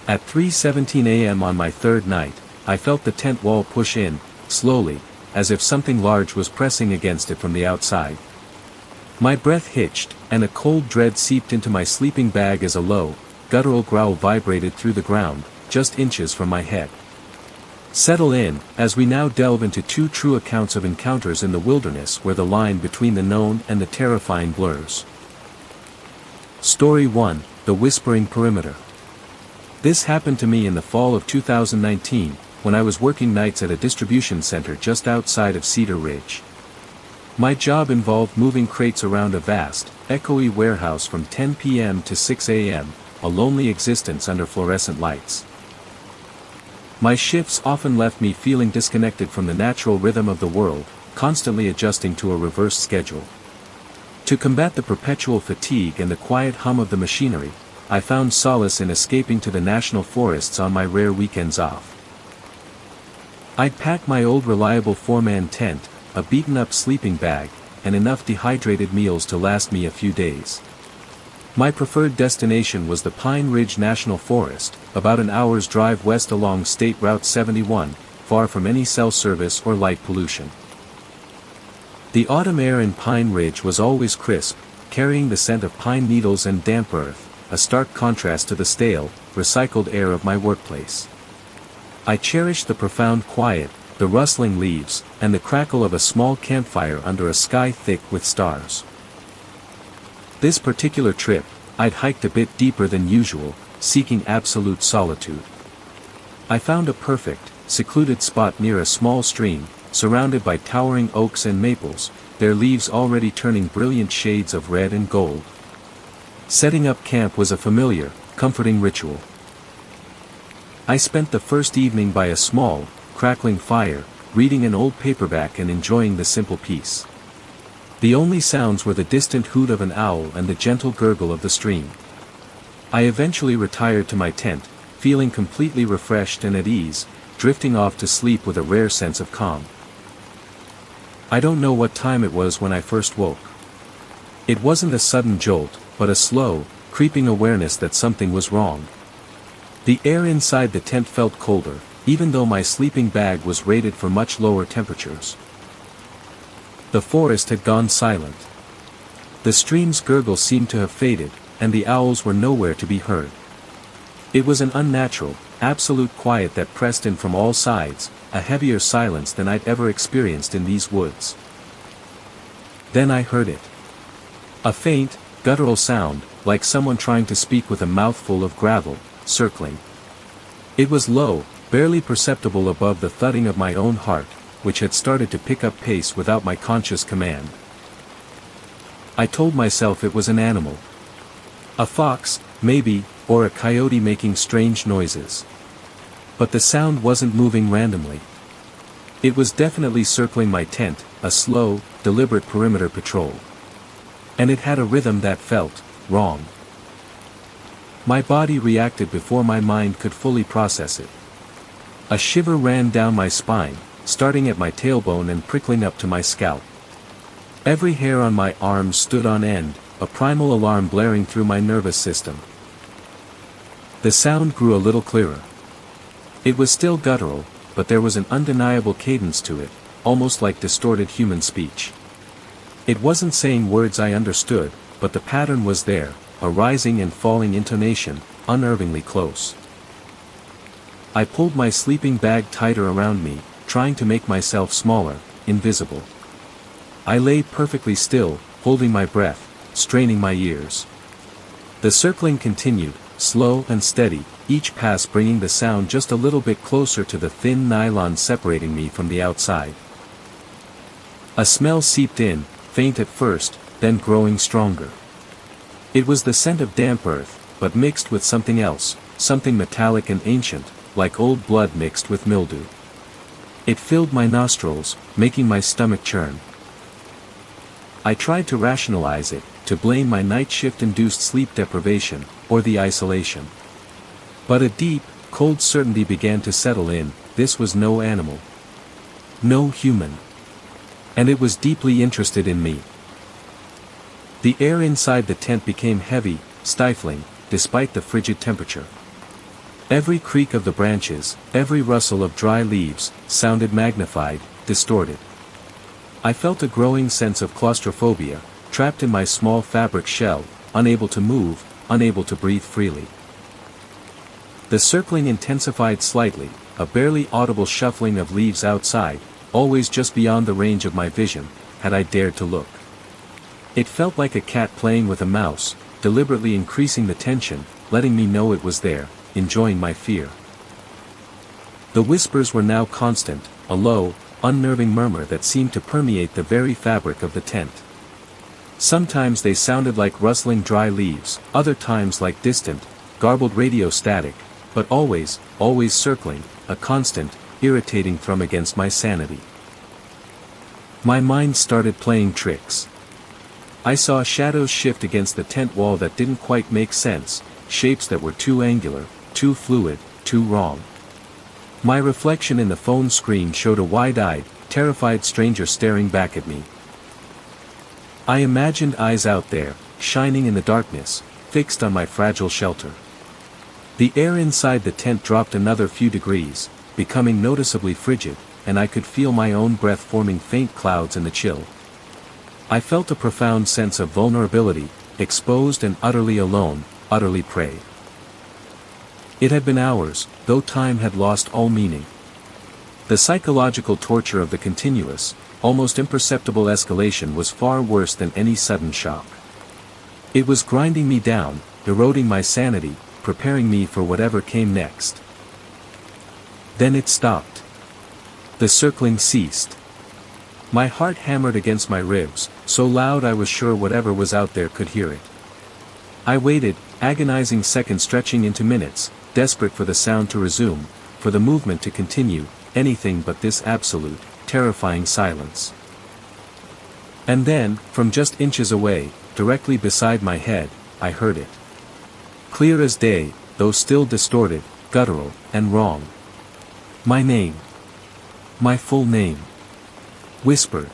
At 3:17 a.m. on my third night, I felt the tent wall push in, slowly, as if something large was pressing against it from the outside. My breath hitched, and a cold dread seeped into my sleeping bag as a low, guttural growl vibrated through the ground, just inches from my head. Settle in, as we now delve into two true accounts of encounters in the wilderness where the line between the known and the terrifying blurs. Story 1, The Whispering Perimeter. This happened to me in the fall of 2019, when I was working nights at a distribution center just outside of Cedar Ridge. My job involved moving crates around a vast, echoey warehouse from 10 p.m. to 6 a.m., a lonely existence under fluorescent lights. My shifts often left me feeling disconnected from the natural rhythm of the world, constantly adjusting to a reversed schedule. To combat the perpetual fatigue and the quiet hum of the machinery, I found solace in escaping to the national forests on my rare weekends off. I'd pack my old reliable four-man tent, a beaten-up sleeping bag, and enough dehydrated meals to last me a few days. My preferred destination was the Pine Ridge National Forest, about an hour's drive west along State Route 71, far from any cell service or light pollution. The autumn air in Pine Ridge was always crisp, carrying the scent of pine needles and damp earth, a stark contrast to the stale, recycled air of my workplace. I cherished the profound quiet, the rustling leaves, and the crackle of a small campfire under a sky thick with stars. This particular trip, I'd hiked a bit deeper than usual, seeking absolute solitude. I found a perfect, secluded spot near a small stream, surrounded by towering oaks and maples, their leaves already turning brilliant shades of red and gold. Setting up camp was a familiar, comforting ritual. I spent the first evening by a small, crackling fire, reading an old paperback and enjoying the simple peace. The only sounds were the distant hoot of an owl and the gentle gurgle of the stream. I eventually retired to my tent, feeling completely refreshed and at ease, drifting off to sleep with a rare sense of calm. I don't know what time it was when I first woke. It wasn't a sudden jolt, but a slow, creeping awareness that something was wrong. The air inside the tent felt colder, even though my sleeping bag was rated for much lower temperatures. The forest had gone silent. The stream's gurgle seemed to have faded, and the owls were nowhere to be heard. It was an unnatural, absolute quiet that pressed in from all sides, a heavier silence than I'd ever experienced in these woods. Then I heard it. A faint, guttural sound, like someone trying to speak with a mouthful of gravel, circling. It was low, barely perceptible above the thudding of my own heart, which had started to pick up pace without my conscious command. I told myself it was an animal. A fox, maybe, or a coyote making strange noises. But the sound wasn't moving randomly. It was definitely circling my tent, a slow, deliberate perimeter patrol. And it had a rhythm that felt wrong. My body reacted before my mind could fully process it. A shiver ran down my spine, starting at my tailbone and prickling up to my scalp. Every hair on my arms stood on end, a primal alarm blaring through my nervous system. The sound grew a little clearer. It was still guttural, but there was an undeniable cadence to it, almost like distorted human speech. It wasn't saying words I understood, but the pattern was there, a rising and falling intonation, unnervingly close. I pulled my sleeping bag tighter around me, trying to make myself smaller, invisible. I lay perfectly still, holding my breath, straining my ears. The circling continued, slow and steady, each pass bringing the sound just a little bit closer to the thin nylon separating me from the outside. A smell seeped in, faint at first, then growing stronger. It was the scent of damp earth, but mixed with something else, something metallic and ancient, like old blood mixed with mildew. It filled my nostrils, making my stomach churn. I tried to rationalize it, to blame my night shift-induced sleep deprivation, or the isolation. But a deep, cold certainty began to settle in, this was no animal. No human. And it was deeply interested in me. The air inside the tent became heavy, stifling, despite the frigid temperature. Every creak of the branches, every rustle of dry leaves, sounded magnified, distorted. I felt a growing sense of claustrophobia, trapped in my small fabric shell, unable to move, unable to breathe freely. The circling intensified slightly, a barely audible shuffling of leaves outside, always just beyond the range of my vision, had I dared to look. It felt like a cat playing with a mouse, deliberately increasing the tension, letting me know it was there, enjoying my fear. The whispers were now constant, a low, unnerving murmur that seemed to permeate the very fabric of the tent. Sometimes they sounded like rustling dry leaves, other times like distant, garbled radio static, but always, always circling, a constant, irritating thrum against my sanity. My mind started playing tricks. I saw shadows shift against the tent wall that didn't quite make sense, shapes that were too angular, too fluid, too wrong. My reflection in the phone screen showed a wide-eyed, terrified stranger staring back at me. I imagined eyes out there, shining in the darkness, fixed on my fragile shelter. The air inside the tent dropped another few degrees, becoming noticeably frigid, and I could feel my own breath forming faint clouds in the chill. I felt a profound sense of vulnerability, exposed and utterly alone, utterly prey. It had been hours, though time had lost all meaning. The psychological torture of the continuous, almost imperceptible escalation was far worse than any sudden shock. It was grinding me down, eroding my sanity, preparing me for whatever came next. Then it stopped. The circling ceased. My heart hammered against my ribs, so loud I was sure whatever was out there could hear it. I waited, agonizing seconds stretching into minutes, desperate for the sound to resume, for the movement to continue, anything but this absolute, terrifying silence. And then, from just inches away, directly beside my head, I heard it. Clear as day, though still distorted, guttural, and wrong. My name. My full name. Whispered.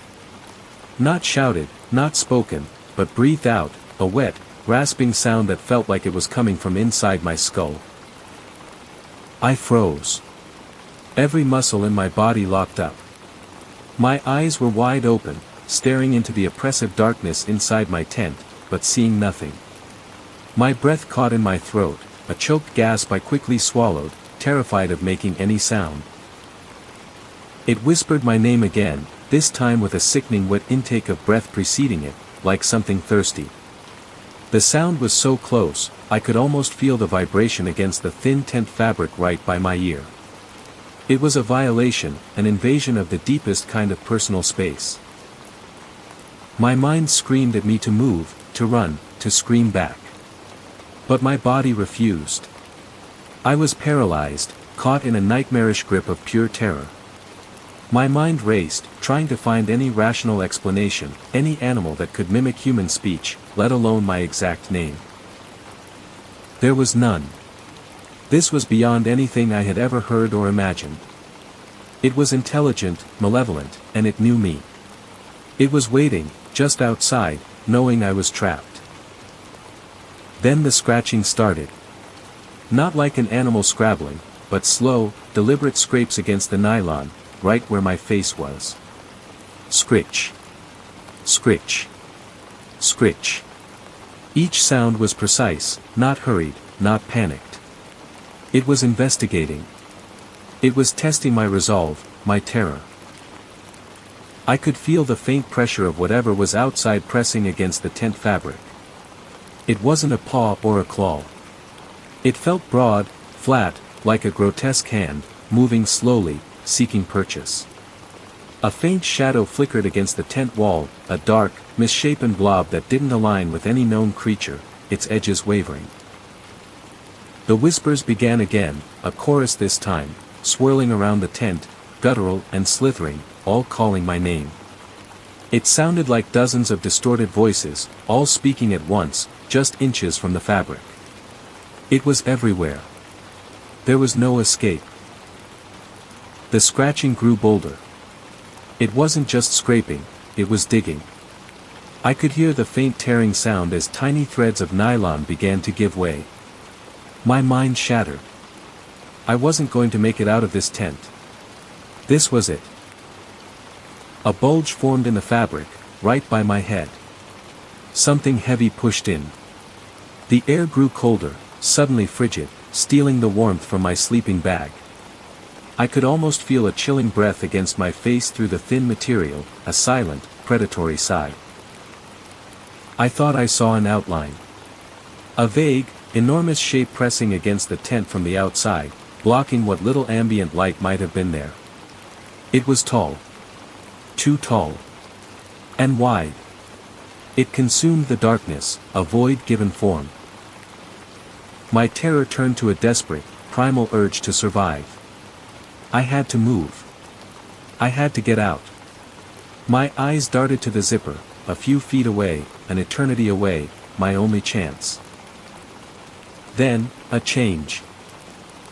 Not shouted, not spoken, but breathed out, a wet, rasping sound that felt like it was coming from inside my skull. I froze. Every muscle in my body locked up. My eyes were wide open, staring into the oppressive darkness inside my tent, but seeing nothing. My breath caught in my throat, a choked gasp I quickly swallowed, terrified of making any sound. It whispered my name again, this time with a sickening wet intake of breath preceding it, like something thirsty. The sound was so close, I could almost feel the vibration against the thin tent fabric right by my ear. It was a violation, an invasion of the deepest kind of personal space. My mind screamed at me to move, to run, to scream back. But my body refused. I was paralyzed, caught in a nightmarish grip of pure terror. My mind raced, trying to find any rational explanation, any animal that could mimic human speech, let alone my exact name. There was none. This was beyond anything I had ever heard or imagined. It was intelligent, malevolent, and it knew me. It was waiting, just outside, knowing I was trapped. Then the scratching started. Not like an animal scrabbling, but slow, deliberate scrapes against the nylon, right where my face was. Scritch. Scritch. Scritch. Each sound was precise, not hurried, not panicked. It was investigating. It was testing my resolve, my terror. I could feel the faint pressure of whatever was outside pressing against the tent fabric. It wasn't a paw or a claw. It felt broad, flat, like a grotesque hand, moving slowly, seeking purchase. A faint shadow flickered against the tent wall, a dark, misshapen blob that didn't align with any known creature, its edges wavering. The whispers began again, a chorus this time, swirling around the tent, guttural and slithering, all calling my name. It sounded like dozens of distorted voices, all speaking at once, just inches from the fabric. It was everywhere. There was no escape. The scratching grew bolder. It wasn't just scraping, it was digging. I could hear the faint tearing sound as tiny threads of nylon began to give way. My mind shattered. I wasn't going to make it out of this tent. This was it. A bulge formed in the fabric, right by my head. Something heavy pushed in. The air grew colder, suddenly frigid, stealing the warmth from my sleeping bag. I could almost feel a chilling breath against my face through the thin material, a silent, predatory sigh. I thought I saw an outline. A vague, enormous shape pressing against the tent from the outside, blocking what little ambient light might have been there. It was tall. Too tall. And wide. It consumed the darkness, a void given form. My terror turned to a desperate, primal urge to survive. I had to move. I had to get out. My eyes darted to the zipper, a few feet away, an eternity away, my only chance. Then, a change.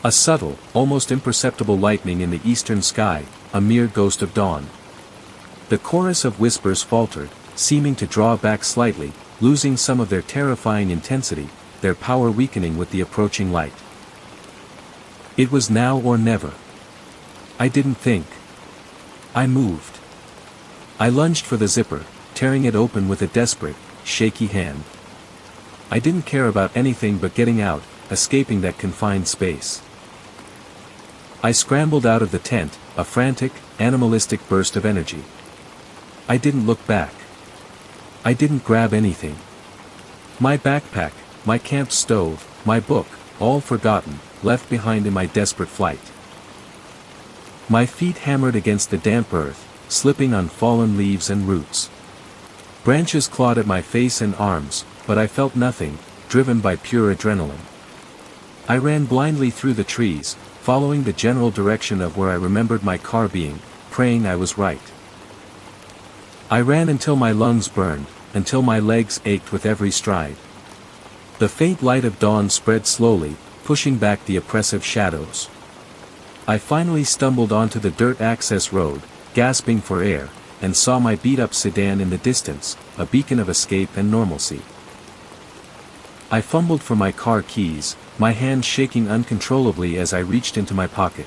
A subtle, almost imperceptible lightning in the eastern sky, a mere ghost of dawn. The chorus of whispers faltered, seeming to draw back slightly, losing some of their terrifying intensity, their power weakening with the approaching light. It was now or never. I didn't think. I moved. I lunged for the zipper, tearing it open with a desperate, shaky hand. I didn't care about anything but getting out, escaping that confined space. I scrambled out of the tent, a frantic, animalistic burst of energy. I didn't look back. I didn't grab anything. My backpack, my camp stove, my book, all forgotten, left behind in my desperate flight. My feet hammered against the damp earth, slipping on fallen leaves and roots. Branches clawed at my face and arms, but I felt nothing, driven by pure adrenaline. I ran blindly through the trees, following the general direction of where I remembered my car being, praying I was right. I ran until my lungs burned, until my legs ached with every stride. The faint light of dawn spread slowly, pushing back the oppressive shadows. I finally stumbled onto the dirt access road, gasping for air, and saw my beat-up sedan in the distance, a beacon of escape and normalcy. I fumbled for my car keys, my hand shaking uncontrollably as I reached into my pocket.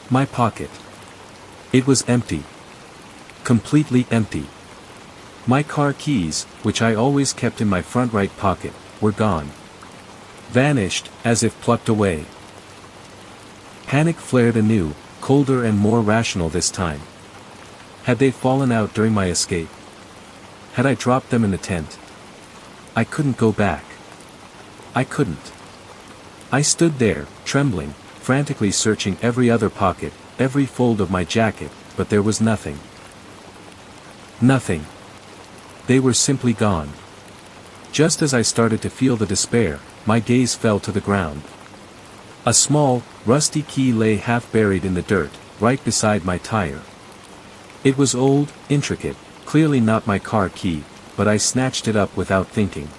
My pocket. It was empty. Completely empty. My car keys, which I always kept in my front right pocket, were gone. Vanished, as if plucked away. Panic flared anew, colder and more rational this time. Had they fallen out during my escape? Had I dropped them in the tent? I couldn't go back. I couldn't. I stood there, trembling, frantically searching every other pocket, every fold of my jacket, but there was nothing. Nothing. They were simply gone. Just as I started to feel the despair, my gaze fell to the ground. A small, rusty key lay half buried in the dirt, right beside my tire. It was old, intricate, clearly not my car key, but I snatched it up without thinking.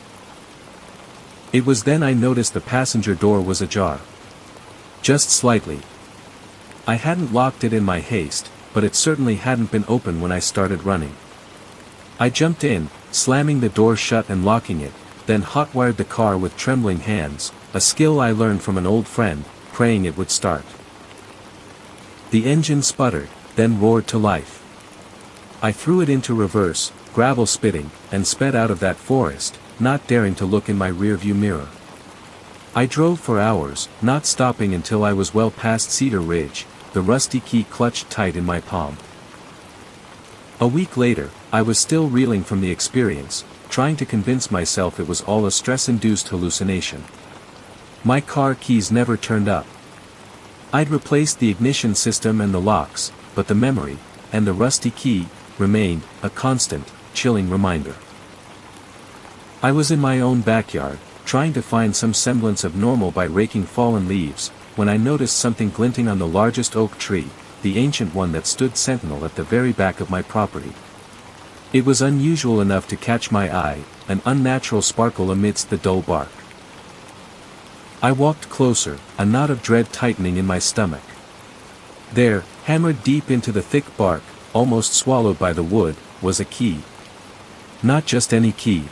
It was then I noticed the passenger door was ajar. Just slightly. I hadn't locked it in my haste, but it certainly hadn't been open when I started running. I jumped in, slamming the door shut and locking it, then hotwired the car with trembling hands, a skill I learned from an old friend, praying it would start. The engine sputtered, then roared to life. I threw it into reverse, gravel spitting, and sped out of that forest, not daring to look in my rearview mirror. I drove for hours, not stopping until I was well past Cedar Ridge, the rusty key clutched tight in my palm. A week later, I was still reeling from the experience, trying to convince myself it was all a stress-induced hallucination. My car keys never turned up. I'd replaced the ignition system and the locks, but the memory, and the rusty key, remained, a constant, chilling reminder. I was in my own backyard, trying to find some semblance of normal by raking fallen leaves, when I noticed something glinting on the largest oak tree, the ancient one that stood sentinel at the very back of my property. It was unusual enough to catch my eye, an unnatural sparkle amidst the dull bark. I walked closer, a knot of dread tightening in my stomach. There, hammered deep into the thick bark, almost swallowed by the wood, was a key. Not just any key.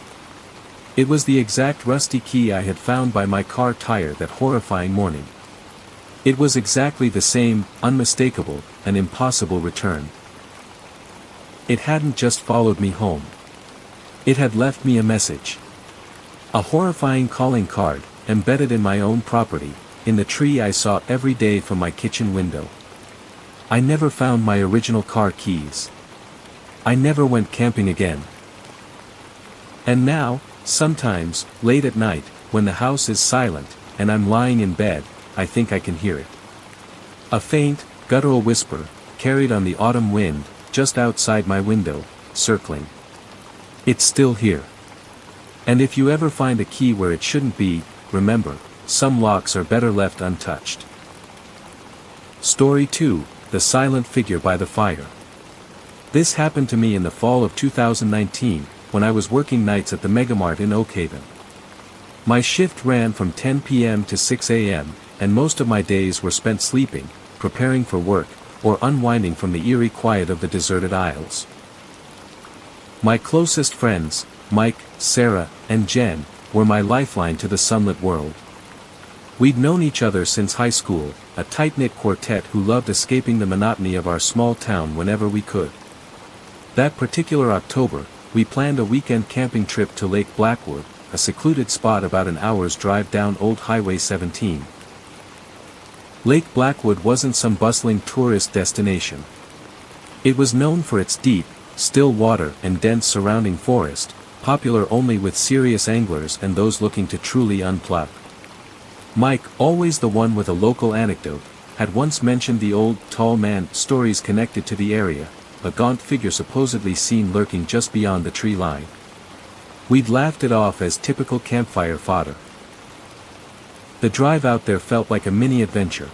It was the exact rusty key I had found by my car tire that horrifying morning. It was exactly the same, unmistakable, and impossible return. It hadn't just followed me home. It had left me a message. A horrifying calling card, embedded in my own property, in the tree I saw every day from my kitchen window. I never found my original car keys. I never went camping again. And now, sometimes, late at night, when the house is silent, and I'm lying in bed, I think I can hear it. A faint, guttural whisper, carried on the autumn wind, just outside my window, circling. It's still here. And if you ever find a key where it shouldn't be, remember, some locks are better left untouched. Story 2, The Silent Figure by the Fire. This happened to me in the fall of 2019, when I was working nights at the Megamart in Oak Haven. My shift ran from 10 p.m. to 6 a.m., and most of my days were spent sleeping, preparing for work, or unwinding from the eerie quiet of the deserted aisles. My closest friends, Mike, Sarah, and Jen, were my lifeline to the sunlit world. We'd known each other since high school, a tight-knit quartet who loved escaping the monotony of our small town whenever we could. That particular October, we planned a weekend camping trip to Lake Blackwood, a secluded spot about an hour's drive down Old Highway 17. Lake Blackwood wasn't some bustling tourist destination. It was known for its deep, still water and dense surrounding forest, popular only with serious anglers and those looking to truly unplug. Mike, always the one with a local anecdote, had once mentioned the old, tall man stories connected to the area, a gaunt figure supposedly seen lurking just beyond the tree line. We'd laughed it off as typical campfire fodder. The drive out there felt like a mini-adventure.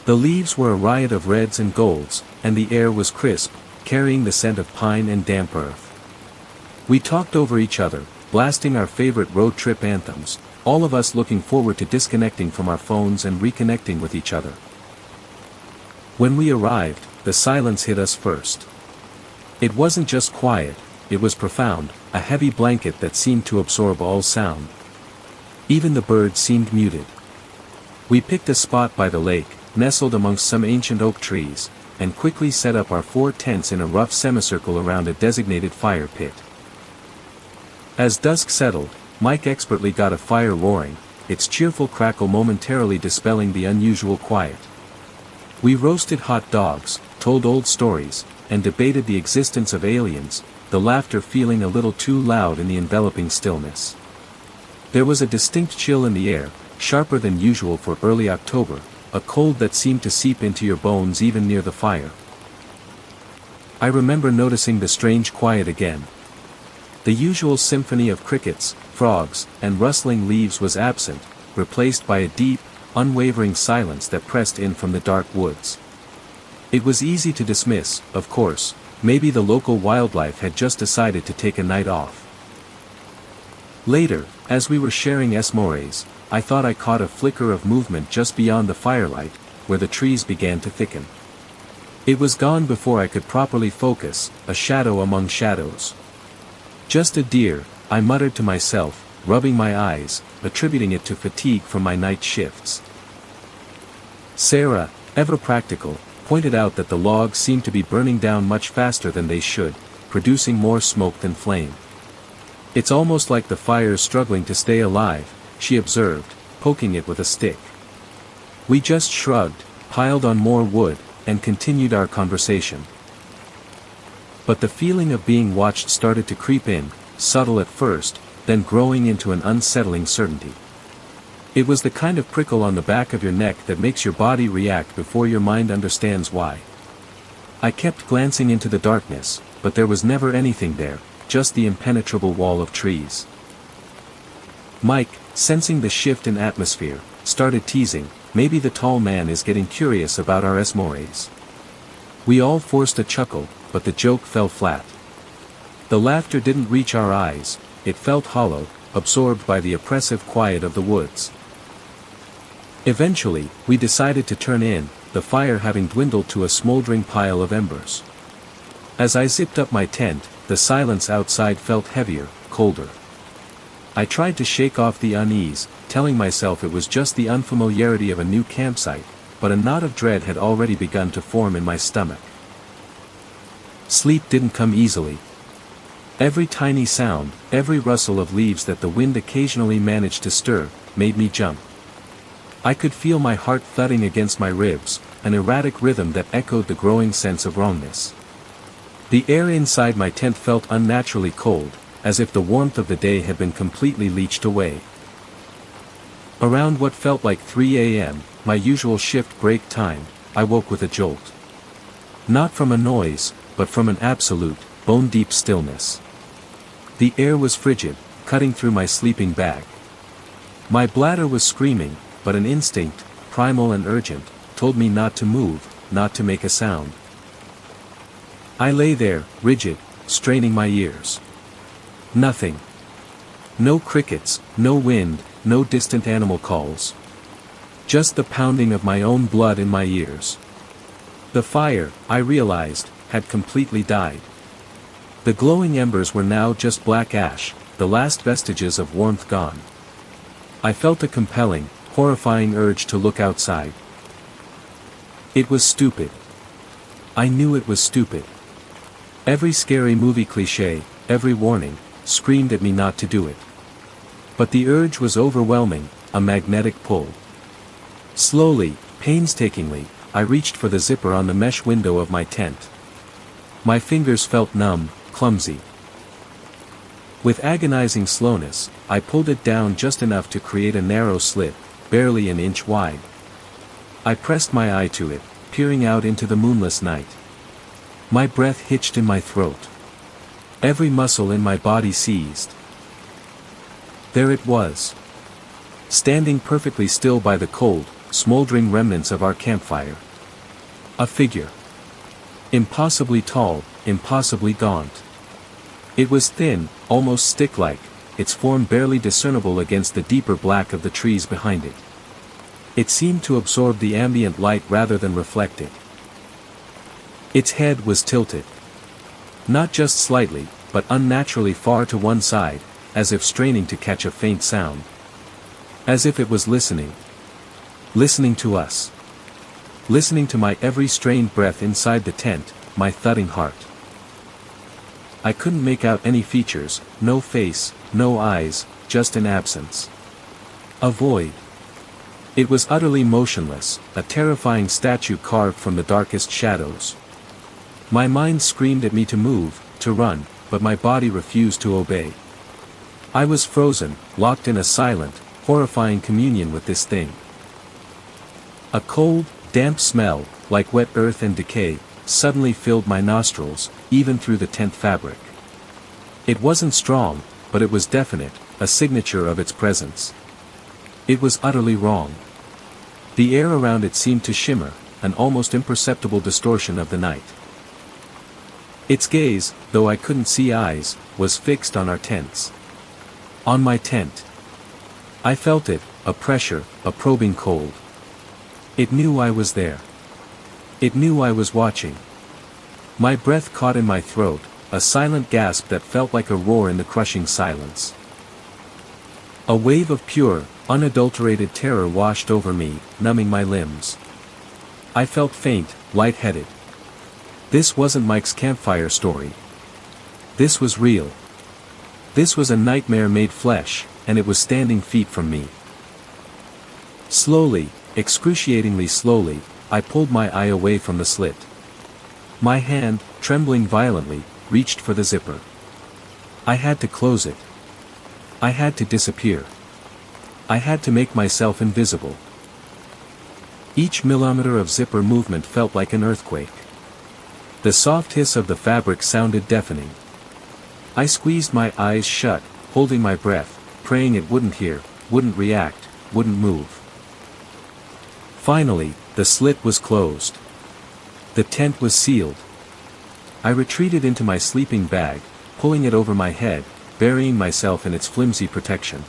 The leaves were a riot of reds and golds, and the air was crisp, carrying the scent of pine and damp earth. We talked over each other, blasting our favorite road trip anthems, all of us looking forward to disconnecting from our phones and reconnecting with each other. When we arrived, the silence hit us first. It wasn't just quiet, it was profound, a heavy blanket that seemed to absorb all sound. Even the birds seemed muted. We picked a spot by the lake, nestled amongst some ancient oak trees, and quickly set up our 4 tents in a rough semicircle around a designated fire pit. As dusk settled, Mike expertly got a fire roaring, its cheerful crackle momentarily dispelling the unusual quiet. We roasted hot dogs, told old stories, and debated the existence of aliens, the laughter feeling a little too loud in the enveloping stillness. There was a distinct chill in the air, sharper than usual for early October, a cold that seemed to seep into your bones even near the fire. I remember noticing the strange quiet again. The usual symphony of crickets, frogs, and rustling leaves was absent, replaced by a deep, unwavering silence that pressed in from the dark woods. It was easy to dismiss, of course, maybe the local wildlife had just decided to take a night off. Later, as we were sharing s'mores, I thought I caught a flicker of movement just beyond the firelight, where the trees began to thicken. It was gone before I could properly focus, a shadow among shadows. Just a deer, I muttered to myself, rubbing my eyes, attributing it to fatigue from my night shifts. Sarah, ever practical, pointed out that the logs seemed to be burning down much faster than they should, producing more smoke than flame. It's almost like the fire's struggling to stay alive, she observed, poking it with a stick. We just shrugged, piled on more wood, and continued our conversation. But the feeling of being watched started to creep in, subtle at first, then growing into an unsettling certainty. It was the kind of prickle on the back of your neck that makes your body react before your mind understands why. I kept glancing into the darkness, but there was never anything there, just the impenetrable wall of trees. Mike, sensing the shift in atmosphere, started teasing, maybe the tall man is getting curious about our s'mores. We all forced a chuckle, but the joke fell flat. The laughter didn't reach our eyes, it felt hollow, absorbed by the oppressive quiet of the woods. Eventually, we decided to turn in, the fire having dwindled to a smoldering pile of embers. As I zipped up my tent, the silence outside felt heavier, colder. I tried to shake off the unease, telling myself it was just the unfamiliarity of a new campsite, but a knot of dread had already begun to form in my stomach. Sleep didn't come easily. Every tiny sound, every rustle of leaves that the wind occasionally managed to stir, made me jump. I could feel my heart thudding against my ribs, an erratic rhythm that echoed the growing sense of wrongness. The air inside my tent felt unnaturally cold, as if the warmth of the day had been completely leached away. Around what felt like 3 a.m., my usual shift break time, I woke with a jolt. Not from a noise, but from an absolute, bone-deep stillness. The air was frigid, cutting through my sleeping bag. My bladder was screaming, but an instinct, primal and urgent, told me not to move, not to make a sound. I lay there, rigid, straining my ears. Nothing. No crickets, no wind, no distant animal calls. Just the pounding of my own blood in my ears. The fire, I realized, had completely died. The glowing embers were now just black ash, the last vestiges of warmth gone. I felt a compelling, horrifying urge to look outside. It was stupid. I knew it was stupid. Every scary movie cliché, every warning, screamed at me not to do it. But the urge was overwhelming, a magnetic pull. Slowly, painstakingly, I reached for the zipper on the mesh window of my tent. My fingers felt numb, clumsy. With agonizing slowness, I pulled it down just enough to create a narrow slit, barely an inch wide. I pressed my eye to it, peering out into the moonless night. My breath hitched in my throat. Every muscle in my body seized. There it was. Standing perfectly still by the cold, smoldering remnants of our campfire. A figure. Impossibly tall, impossibly gaunt. It was thin, almost stick-like, its form barely discernible against the deeper black of the trees behind it. It seemed to absorb the ambient light rather than reflect it. Its head was tilted. Not just slightly, but unnaturally far to one side, as if straining to catch a faint sound. As if it was listening. Listening to us. Listening to my every strained breath inside the tent, my thudding heart. I couldn't make out any features, no face, no eyes, just an absence. A void. It was utterly motionless, a terrifying statue carved from the darkest shadows. My mind screamed at me to move, to run, but my body refused to obey. I was frozen, locked in a silent, horrifying communion with this thing. A cold, damp smell, like wet earth and decay, suddenly filled my nostrils, even through the tent fabric. It wasn't strong, but it was definite, a signature of its presence. It was utterly wrong. The air around it seemed to shimmer, an almost imperceptible distortion of the night. Its gaze, though I couldn't see eyes, was fixed on our tents. On my tent. I felt it, a pressure, a probing cold. It knew I was there. It knew I was watching. My breath caught in my throat, a silent gasp that felt like a roar in the crushing silence. A wave of pure, unadulterated terror washed over me, numbing my limbs. I felt faint, lightheaded. This wasn't Mike's campfire story. This was real. This was a nightmare made flesh, and it was standing feet from me. Slowly, excruciatingly slowly, I pulled my eye away from the slit. My hand, trembling violently, reached for the zipper. I had to close it. I had to disappear. I had to make myself invisible. Each millimeter of zipper movement felt like an earthquake. The soft hiss of the fabric sounded deafening. I squeezed my eyes shut, holding my breath, praying it wouldn't hear, wouldn't react, wouldn't move. Finally, the slit was closed. The tent was sealed. I retreated into my sleeping bag, pulling it over my head, burying myself in its flimsy protection.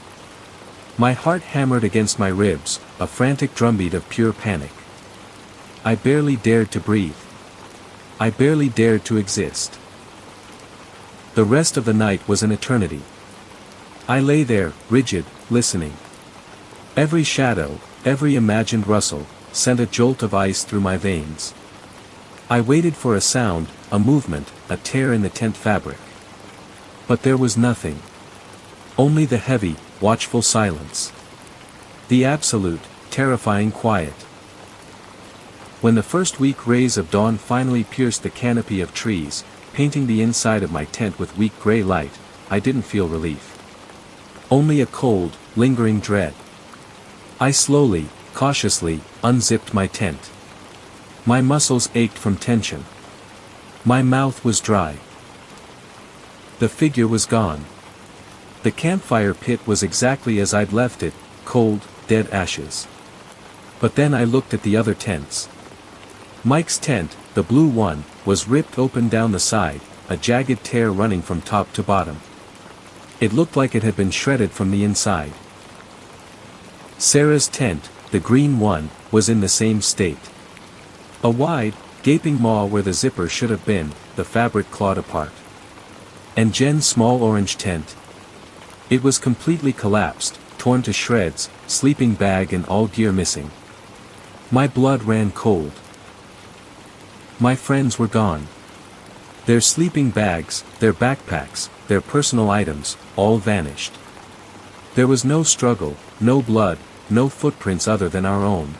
My heart hammered against my ribs, a frantic drumbeat of pure panic. I barely dared to breathe. I barely dared to exist. The rest of the night was an eternity. I lay there, rigid, listening. Every shadow, every imagined rustle, sent a jolt of ice through my veins. I waited for a sound, a movement, a tear in the tent fabric. But there was nothing. Only the heavy, watchful silence. The absolute, terrifying quiet. When the first weak rays of dawn finally pierced the canopy of trees, painting the inside of my tent with weak gray light, I didn't feel relief. Only a cold, lingering dread. I slowly, cautiously, unzipped my tent. My muscles ached from tension. My mouth was dry. The figure was gone. The campfire pit was exactly as I'd left it, cold, dead ashes. But then I looked at the other tents. Mike's tent, the blue one, was ripped open down the side, a jagged tear running from top to bottom. It looked like it had been shredded from the inside. Sarah's tent, the green one, was in the same state. A wide, gaping maw where the zipper should have been, the fabric clawed apart. And Jen's small orange tent. It was completely collapsed, torn to shreds, sleeping bag and all gear missing. My blood ran cold. My friends were gone. Their sleeping bags, their backpacks, their personal items, all vanished. There was no struggle, no blood, no footprints other than our own.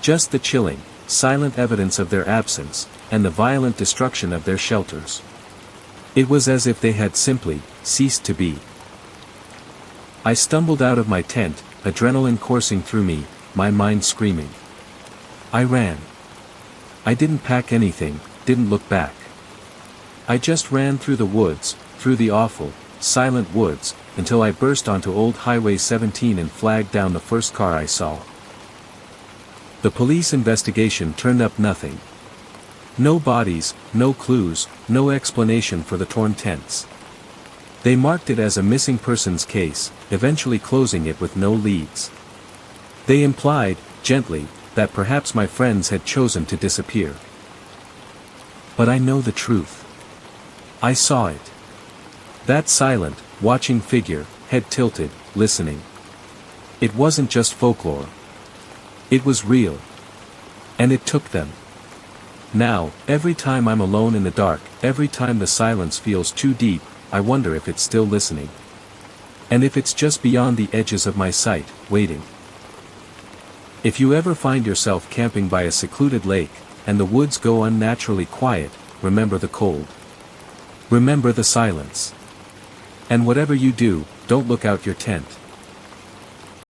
Just the chilling, silent evidence of their absence, and the violent destruction of their shelters. It was as if they had simply ceased to be. I stumbled out of my tent, adrenaline coursing through me, my mind screaming. I ran. I didn't pack anything, didn't look back. I just ran through the woods, through the awful, silent woods, until I burst onto Old Highway 17 and flagged down the first car I saw. The police investigation turned up nothing. No bodies, no clues, no explanation for the torn tents. They marked it as a missing persons case, eventually closing it with no leads. They implied, gently, that perhaps my friends had chosen to disappear. But I know the truth. I saw it. That silent, watching figure, head tilted, listening. It wasn't just folklore. It was real. And it took them. Now, every time I'm alone in the dark, every time the silence feels too deep, I wonder if it's still listening. And if it's just beyond the edges of my sight, waiting. If you ever find yourself camping by a secluded lake, and the woods go unnaturally quiet, remember the cold. Remember the silence. And whatever you do, don't look out your tent.